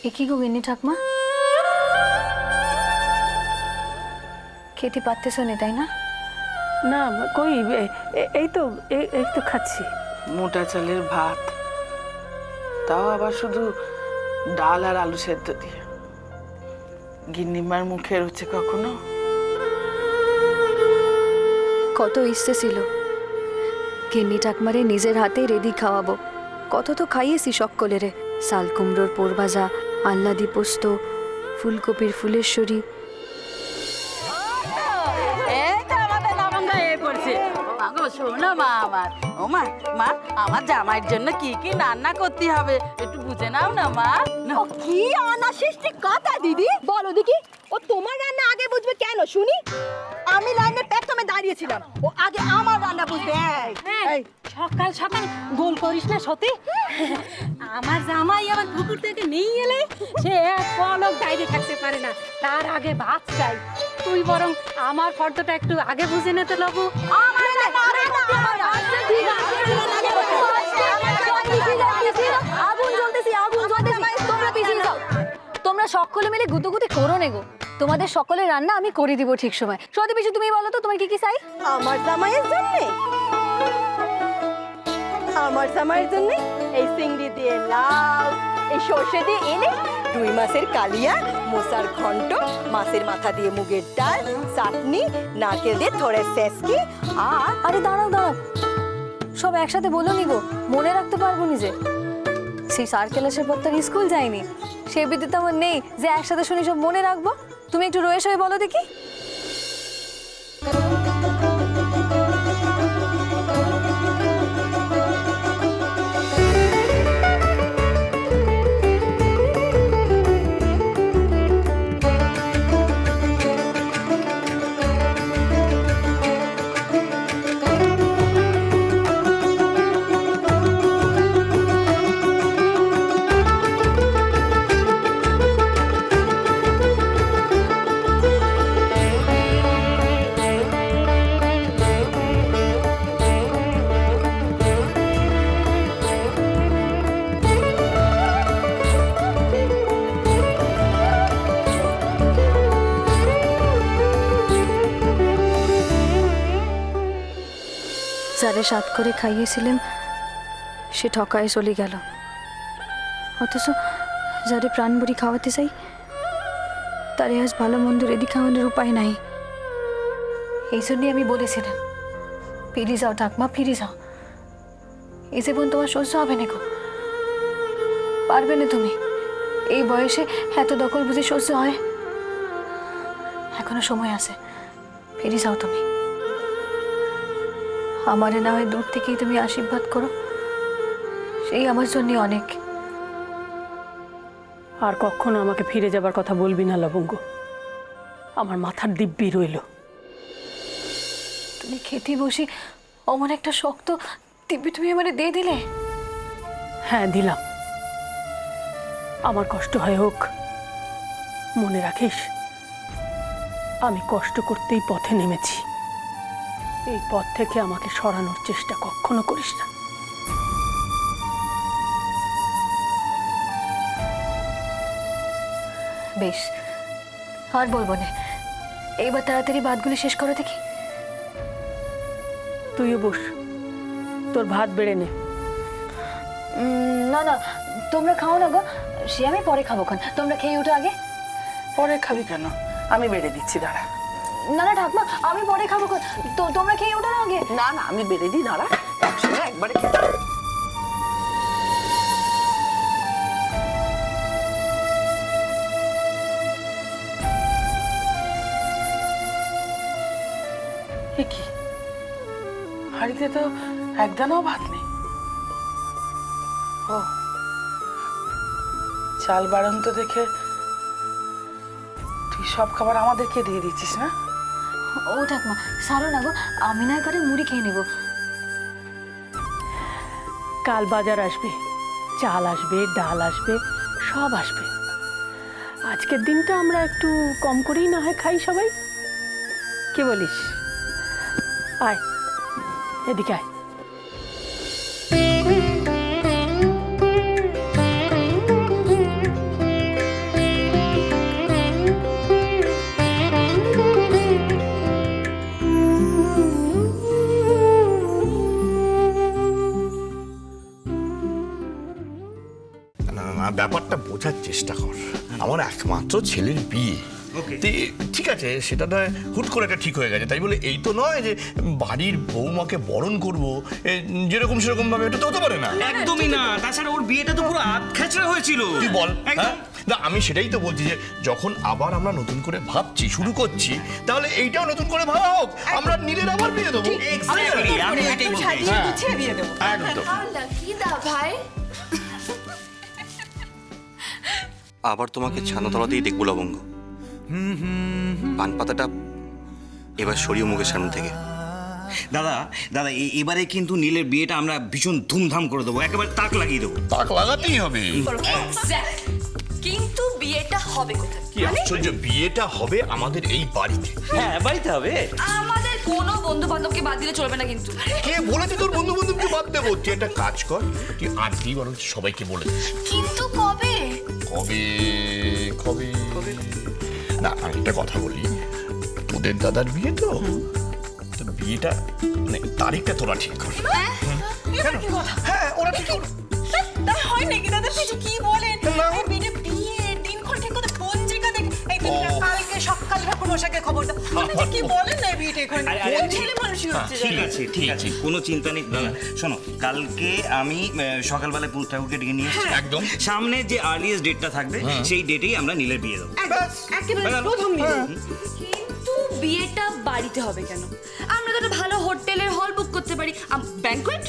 কি গো গিন্নি ঠাকমা, খেতে পারতেছো না তাই না? না কই, এই তো এই তো খাচ্ছি। মোটা চালের ভাত, তাও আবার শুধু ডাল আর আলু সেদ্ধ দিয়ে। গিন্নিমার মুখে রুচি কখনো? কত ইচ্ছে ছিল গিন্নি ঠাকমারে নিজের হাতে রেডি খাওয়াবো। কত তো খাইয়েছি সকলেরে। শাল কুমড়োর পোড় ভাজা, আহ্লাদি পোস্ত, ফুলকপির ফুলেশ্বরী। শোনো মা আমার, ও মা মা আমার জামাইয়ের জন্য কি কি রান্না করতে হবে একটু বুঝে নাও না মা। ও কি অনাসৃষ্টি কথা দিদি, বলো দেখি। ও তোমার রান্না আগে বুঝবে কেন শুনি? আমি লাইনের প্রথমে দাঁড়িয়েছিলাম, ও আগে আমার রান্না বুঝবে। এই সকাল সকাল গোল করিস না সত্যি। আমার জামাই আবার পুকুর থেকে নিয়ে এলে সে এক পলক বাইরে থাকতে পারে না, তার আগে ভাত চাই। তুই বরং আমার ফর্দটা একটু আগে বুঝে নিতে লবু। আগুন জ্বলতেছি, আগুন জ্বলতেছি, তোমরা পিছিয়ে যাও। তোমরা সকলে মিলে গুতোগুতি করো নেগো। তোমাদের সকলের রান্না আমি করে দিব ঠিক সময়। সত্যি পিছু তুমি বলো তো তোমার কি কি চাই? আমার জামাইয়ের জন্য, আমার জামাইয়ের জন্য এই চিংড়ি দিয়ে লাউ, এই সর্ষে দিয়ে ইলিশ, 2 মাসের কালিয়া, মোসার ঘন্ট, মাছের মাথা দিয়ে মুগের ডাল, চাটনি, নারকেল দিয়ে থোড়ে সেসকি। আর আরে দাঁড়াও দাঁড়াও, সব একসাথে বলো নিগো, মনে রাখতে পারবো নিজে। সেই সার্কেল আসার পর তো স্কুল যাইনি, সেই বিদ্যুৎ আমার নেই যে একসাথে শুনি সব মনে রাখবো। তুমি একটু রয়ে সয়ে বলো দেখি। যারে সাত করে খাইয়েছিলেন সে ঠকায় চলে গেল, অথচ যারে প্রাণ ভরি খাওয়াতে চাই তারে আজ ভালো মন্দ রেডি খাওয়ানোর উপায় নাই। এই জন্যই আমি বলেছিলাম, ফিরে যাও ঠাকমা, ফিরে যাও। এই জীবন তোমার সহ্য হবে না গো, পারবে না তুমি। এই বয়সে এত দখল বুঝে সহ্য হয়? এখনো সময় আছে, ফিরে যাও তুমি। আমারে না হয় দূর থেকেই তুমি আশীর্বাদ করো, সেই আমার জন্য অনেক। আর কখনো আমাকে ফিরে যাবার কথা বলবি না লবঙ্গ, আমার মাথার দিব্যি রইল। তুমি খেতে বসি অমন একটা শক্ত দিব্যি তুমি আমারে দিয়ে দিলে। হ্যাঁ দিলাম, আমার কষ্ট হয় হোক, মনে রাখিস আমি কষ্ট করতেই পথে নেমেছি। এই পথ থেকে আমাকে সরানোর চেষ্টা কখনো করিস না। বেশ, আর বলবো না। এইবার তাড়াতাড়ি ভাতগুলি শেষ করো দেখি। তুইও বস, তোর ভাত বেড়ে নে। না না, তোমরা খাও না গো, সে আমি পরে খাবো। তোমরা খেয়ে উঠো আগে। পরে খাবি কেন? আমি বেড়ে দিচ্ছি, দাঁড়া। না না ঠাকমা, আমি পরে খাবো। তো তোমরা খেয়ে উঠো না আগে। না না, আমি বেড়ে দিই, দাঁড়া, একসঙ্গে একবারে খেতে। কি হাড়িতে তো একদানাও ভাত নেই। ও চাল বাড়ন্ত দেখে তুই সব খাবার আমাদেরকে দিয়ে দিচ্ছিস না? ও ঠাকমা সারো না গো, আমি না করে মুড়ি খেয়ে নেবো। কাল বাজার আসবে, চাল আসবে, ডাল আসবে, সব আসবে। আজকের দিনটা আমরা একটু কম করেই না হয় খাই সবাই, কি বলিস? আয় এদিকে আয়। বোঝার চেষ্টা কর, আমার একমাত্র ছেলের বিয়ে। ঠিক আছে, সেটা নয় হুট করে এটা ঠিক হয়ে গেছে, তাই বলে এই তো নয় যে বাড়ির বৌমাকে বরণ করবো যেরকম সেরকম ভাবে, এটা তো হতে পারে না। একদমই না, তাছাড়া ওর বিয়েটা তো পুরো আধখাচড়া হয়েছিল। তুই বল। হ্যাঁ না, আমি সেটাই তো বলছি যে যখন আবার আমরা নতুন করে ভাবছি, শুরু করছি, তাহলে এইটাও নতুন করে ভাবা হোক, আমরা নীলের আবার বিয়ে দেবো। Exactly, আমি এটাই বলতে চাইছি। একদম। আবার তোমাকে ছানাতলাতেই দেখবো লবঙ্গ। পান পাতাটা এবার সরিয়ে মুখের সামনে থেকে। দাদা দাদা এবারে কিন্তু নীলের বিয়েটা আমরা ভীষণ ধুমধাম করে দেবো, একেবারে তাক লাগিয়ে দেবো। তাক লাগাতেই হবে। কিন্তু বিয়েটা হবে কোথায়? কি আশ্চর্য, বিয়েটা হবে আমাদের এই বাড়িতে। হ্যাঁ, বাড়িতে হবে। আমাদের কোনো বন্ধু বান্ধবকে বাদ দিলে চলবে না কিন্তু। কে বলেছে তোর বন্ধু বান্ধবকে বাদ দেবো? তুই একটা কাজ কর, তুই আজকেই বরং সবাইকে বলে দিস। কিন্তু কবে? কবে কবে কবে না, আমি একটা কথা বলি, তোদের দাদার বিয়ে তো, তো বিয়েটা মানে তারিখটা তোরা ঠিক কর। কেন? হ্যাঁ, ওরা ঠিক করবে। তা হয় নাকি দাদা? কিছু কি বলেন? না। এই বিয়ের দিনক্ষণ ঠিক করতে পঞ্জিকা দেখে এই কালকে সকালে ঠাকুর মশাইকে খবর দাও। মানে যে কি বলেন না, এই বিয়েটা এখন কোন ছেলে মানুষই হচ্ছে ঠিক জানেন? আছে ঠিক আছে, কোনো চিন্তা নেই দাদা। শোনো, কালকে আমি সকালবেলায় পুরো ঠাকুরকে ডেকে নিয়ে এসেছি। একদম। সামনে যে আর্লিয়েস্ট ডেটটা থাকবে সেই ডেটেই আমরা নীলের বিয়ে দেবো। একেবারে প্রথম বিয়ে। কিন্তু বিয়েটা বাড়িতে হবে কেন? আমরা তো একটা ভালো হোটেলের হল বুক করতে পারি, ব্যাংকোয়েট।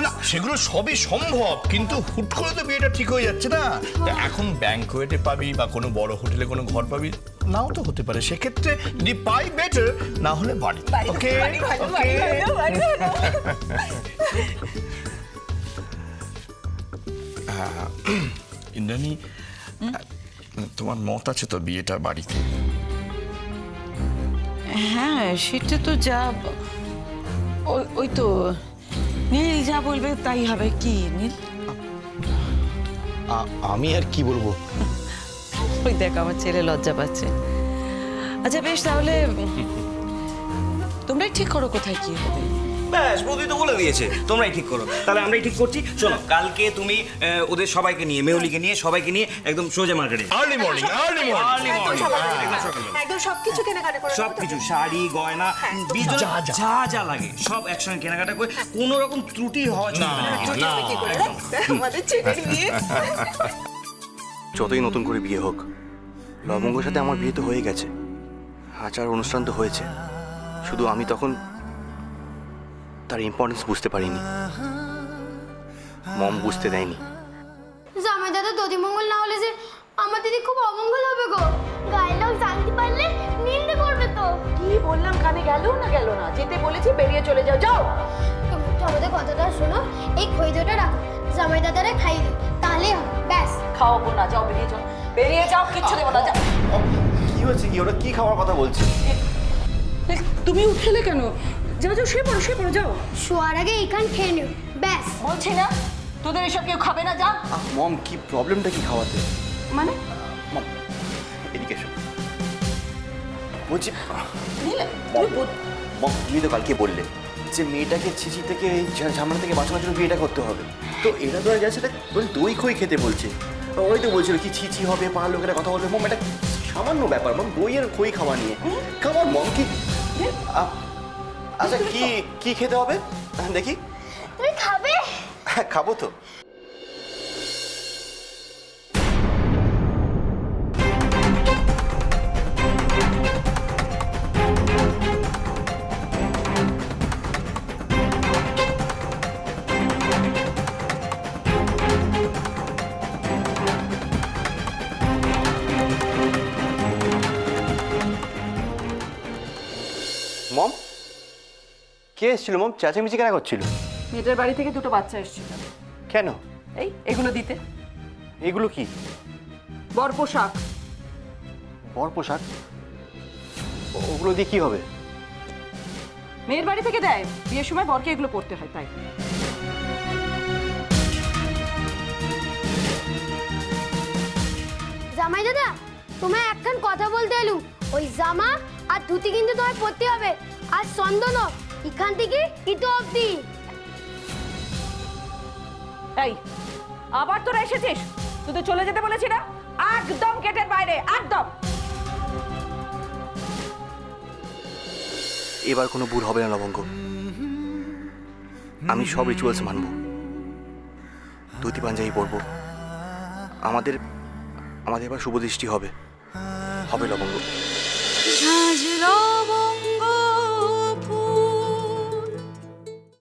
না, সেগুলো সবই সম্ভব, কিন্তু হুট করে তো বিয়েটা ঠিক হয়ে যাচ্ছে না। তা এখন ব্যাংকোয়েটে পাবি বা কোনো বড় হোটেলে কোনো ঘর পাবি, নাও তো হতে পারে। সেক্ষেত্রে যদি পাই বেটার, না হলে বাড়ি। ওকে ওকে। ইন্দ্রাণী, তোমার মত আছে তো বিয়েটা বাড়িতে? হ্যাঁ, সেটা তো যা ওই তো নীল যা বলবে তাই হবে। কি নীল? আমি আর কি বলবো? ওই দেখ আমার ছেলে লজ্জা পাচ্ছে। আচ্ছা বেশ, তাহলে তোমরাই ঠিক করো কোথায় কি হবে। ব্যাস, বৌদি তো বলে দিয়েছে, তোমরাই ঠিক করো। তাহলে আমরাই ঠিক করছি। শোনো, কালকে তুমি ওদের সবাইকে নিয়ে, মেহুলিকে নিয়ে, সবাইকে নিয়ে একদম সোজা মার্কেটে। Early morning. একদম সবকিছু কেনাকাটা করে সবকিছু, শাড়ি গয়না বিয়ের জন্য যা যা লাগে সব একসঙ্গে কেনাকাটা করে, কোনো রকম ত্রুটি হওয়া চলবে না। কি করে আমাদের ছেলে নিয়ে। যতই নতুন করে বিয়ে হোক, লবঙ্গের সাথে আমার বিয়ে তো হয়ে গেছে, আচার অনুষ্ঠান তো হয়েছে। শুধু আমি তখন তার ইম্পর্টেন্স বুঝতে পারিনি, মম বুঝতে দেয়নি। জামাই দাদা দধিমঙ্গল না হলে যে আমার দিদি খুব অমঙ্গল হবে গো। গায়ের লোক জানতে পারলে নিন্দে করবে তো। কি বললাম, কানে গেল না? যেতে বলেছি, বেরিয়ে চলে যাও। যাও। আমাদের কথাটা শোনো, এই খৈদটা রাখো, জামাই দাদারা খাইয়ে দিও, তাহলে হবে। ব্যাস। খাওয়াবো না, যাও বেরিয়ে যাও। বেরিয়ে যাও, কিচ্ছু দেবো না, যাও। কি হচ্ছে কি? ওরা কি খাওয়ার কথা বলছে? তুমি উঠেলে কেন? যাও যাও, শুয়ে পড়ো যাও। শোয়ার আগে এইখান খেয়ে নিও, ব্যাস। বলছি না তোদের এসব কেউ খাবে না, যা। মম, কি প্রবলেমটা কি খাওয়াতে? মানে মম, এদিকে এসো। বলছি মম, তুমি তো কালকে বললে যে মেয়েটাকে ছিচি থেকে, এই ঝামেলা থেকে বাঁচানোর জন্য বিয়েটা করতে হবে। তো এটা তো আর গেছে, দই খই খেতে বলছে। ওই তো বলছিল কি ছিচি হবে, পাড়ার লোকেরা কথা বলবে। মম, এটা সামান্য ব্যাপার মম, দই আর খই খাওয়া নিয়ে। খাবার মম কি? আচ্ছা, কি খেতে হবে দেখি? তুমি খাবে? হ্যাঁ, খাবো তো। মম, কে এসেছিল মম? চেঁচামেচি কেন করছিল? মেয়েটার বাড়ি থেকে দুটো বাচ্চা এসেছিল। কেন? এগুলো দিতে। এগুলো কি? বর পোশাক। বর পোশাক? ওগুলো দিয়ে কি হবে? মেয়ের বাড়ি থেকে দেয়, বিয়ের সময় বরকে এগুলো পড়তে হয়, তাই। জামাই দাদা, তোমায় একখান কথা বলতে এলুম। ওই জামা আর ধুতি কিন্তু তোমায় পরতে হবে, আর চন্দনও এখান থেকে ইতো অবধি। এই, আবার তোরা এসেছিস? তোদের চলে যেতে বলেছি না, একদম গেটের বাইরে, একদম। এবার কোনো ভুল হবে না লবঙ্গ, আমি সব রিচুয়ালস মানব, ধুতি পাঞ্জাবি পরবো, আমাদের এবার শুভ দৃষ্টি হবে লবঙ্গ। ঝাঁঝ রব